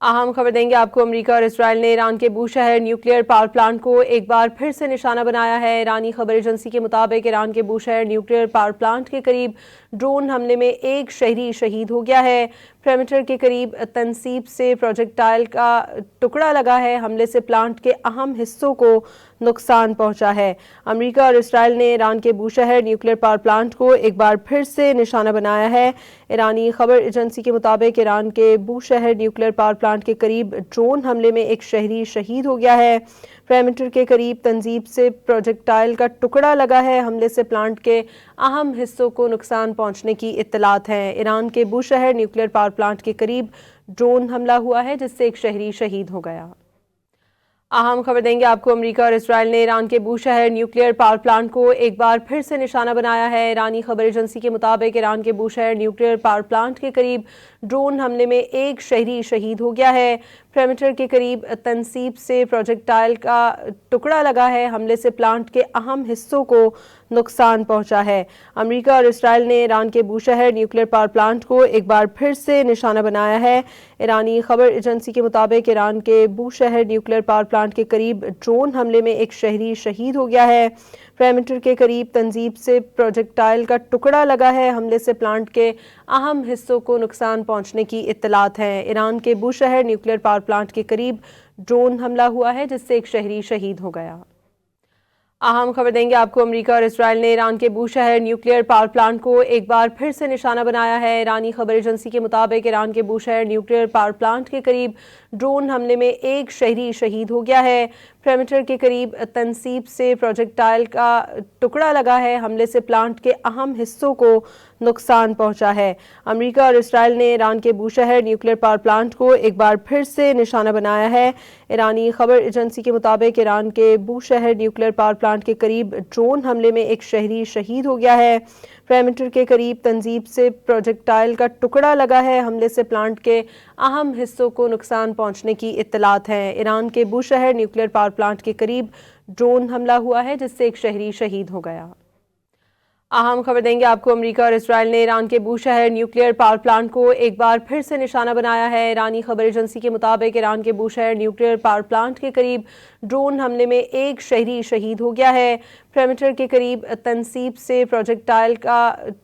اہم خبر دیں گے آپ کو۔ امریکہ اور اسرائیل نے ایران کے بوشہر نیوکلیئر پاور پلانٹ کو ایک بار پھر سے نشانہ بنایا ہے۔ ایرانی خبر ایجنسی کے مطابق ایران کے بوشہر نیوکلیئر پاور پلانٹ کے قریب ڈرون حملے میں ایک شہری شہید ہو گیا ہے۔ پیریمیٹر کے قریب تنصیب سے پروجیکٹائل کا ٹکڑا لگا ہے۔ حملے سے پلانٹ کے اہم حصوں کو نقصان پہنچا ہے۔ امریکہ اور اسرائیل نے ایران کے بوشہر نیوکلیئر پاور پلانٹ کو ایک بار پھر سے نشانہ بنایا ہے۔ ایرانی خبر ایجنسی کے مطابق ایران کے بوشہر نیوکلیئر پاور پلانٹ کے قریب ڈرون حملے میں ایک شہری شہید ہو گیا ہے۔ پیریمیٹر کے قریب تنصیب سے پروجیکٹائل کا ٹکڑا لگا ہے۔ حملے سے پلانٹ کے اہم حصوں کو نقصان پہنچنے کی اطلاعات ہیں۔ ایران کے بوشہر نیوکلیئر پاور پلانٹ کے قریب ڈرون حملہ ہوا ہے جس سے ایک شہری شہید ہو گیا۔ اہم خبر دیں گے آپ کو۔ امریکہ اور اسرائیل نے ایران کے بوشہر نیوکلیئر پاور پلانٹ کو ایک بار پھر سے نشانہ بنایا ہے۔ ایرانی خبر ایجنسی کے مطابق ایران کے بوشہر نیوکلیئر پاور پلانٹ کے قریب ڈرون حملے میں ایک شہری شہید ہو گیا ہے۔ پیریمیٹر کے قریب تنصیب سے پروجیکٹائل کا ٹکڑا لگا ہے۔ حملے سے پلانٹ کے اہم حصوں کو نقصان پہنچا ہے۔ امریکہ اور اسرائیل نے ایران کے بوشہر نیوکلیئر پاور پلانٹ کو ایک بار پھر سے نشانہ بنایا ہے۔ ایرانی خبر ایجنسی کے مطابق ایران کے بوشہر نیوکلیئر پاور پلانٹ کے قریب ڈرون حملے میں ایک شہری شہید ہو گیا ہے۔ پیریمیٹر کے قریب تنصیب سے پروجیکٹائل کا ٹکڑا لگا ہے۔ حملے سے پلانٹ کے اہم حصوں کو نقصان پہنچنے کی اطلاعات ہیں۔ ایران کے بوشہر نیوکلیئر پاور پلانٹ کے قریب ڈرون حملہ ہوا ہے جس سے ایک شہری شہید ہو گیا۔ اہم خبر دیں گے آپ کو۔ امریکہ اور اسرائیل نے ایران کے بوشہر نیوکلیئر پاور پلانٹ کو ایک بار پھر سے نشانہ بنایا ہے۔ ایرانی خبر ایجنسی کے مطابق ایران کے بوشہر نیوکلیئر پاور پلانٹ کے قریب ڈرون حملے میں ایک شہری شہید ہو گیا ہے۔ پیریمیٹر کے قریب تنصیب سے پروجیکٹائل کا ٹکڑا لگا ہے۔ حملے سے پلانٹ کے اہم حصوں کو نقصان پہنچا ہے۔ امریکہ اور اسرائیل نے ایران کے بوشہر نیوکلیئر پاور پلانٹ کو ایک بار پھر سے نشانہ بنایا ہے۔ ایرانی خبر ایجنسی کے مطابق ایران کے بوشہر نیوکلیئر پاور پلانٹ کے قریب ڈرون حملے میں ایک شہری شہید ہو گیا ہے۔ پیریمیٹر کے قریب تنصیب سے پروجیکٹائل کا ٹکڑا لگا ہے۔ حملے سے پلانٹ کے اہم حصوں کو نقصان پہنچنے کی اطلاعات ہیں۔ ایران کے بوشہر نیوکلیئر پاور پلانٹ کے قریب ڈرون حملہ ہوا ہے جس سے ایک شہری شہید ہو گیا۔ اہم خبر دیں گے آپ کو۔ امریکہ اور اسرائیل نے ایران کے بوشہر نیوکلیئر پاور پلانٹ کو ایک بار پھر سے نشانہ بنایا ہے۔ ایرانی خبر ایجنسی کے مطابق ایران کے بوشہر نیوکلیئر پاور پلانٹ کے قریب ڈرون حملے میں ایک شہری شہید ہو گیا ہے۔ پیریمیٹر کے قریب تنصیب سے پروجیکٹائل کا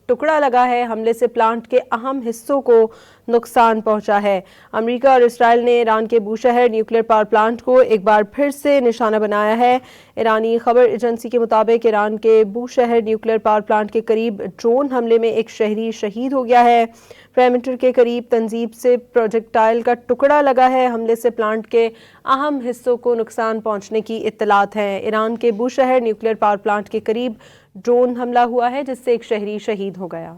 ٹکڑا لگا ہے۔ حملے سے پلانٹ کے اہم حصوں کو نقصان پہنچا ہے۔ امریکہ اور اسرائیل نے ایران کے بوشہر نیوکلیئر پاور پلانٹ کو ایک بار پھر سے نشانہ بنایا ہے۔ ایرانی خبر ایجنسی کے مطابق ایران کے بوشہر نیوکلیئر پاور پلانٹ کے قریب ڈرون حملے میں ایک شہری شہید ہو گیا ہے۔ پیریمیٹر کے قریب تنصیب سے پروجیکٹائل کا ٹکڑا لگا ہے۔ حملے سے پلانٹ کے اہم حصوں کو نقصان پہنچنے کی اطلاعات ہیں۔ ایران کے بوشہر نیوکلیئر پاور پلانٹ کے قریب ڈرون حملہ ہوا ہے جس سے ایک شہری شہید ہو گیا۔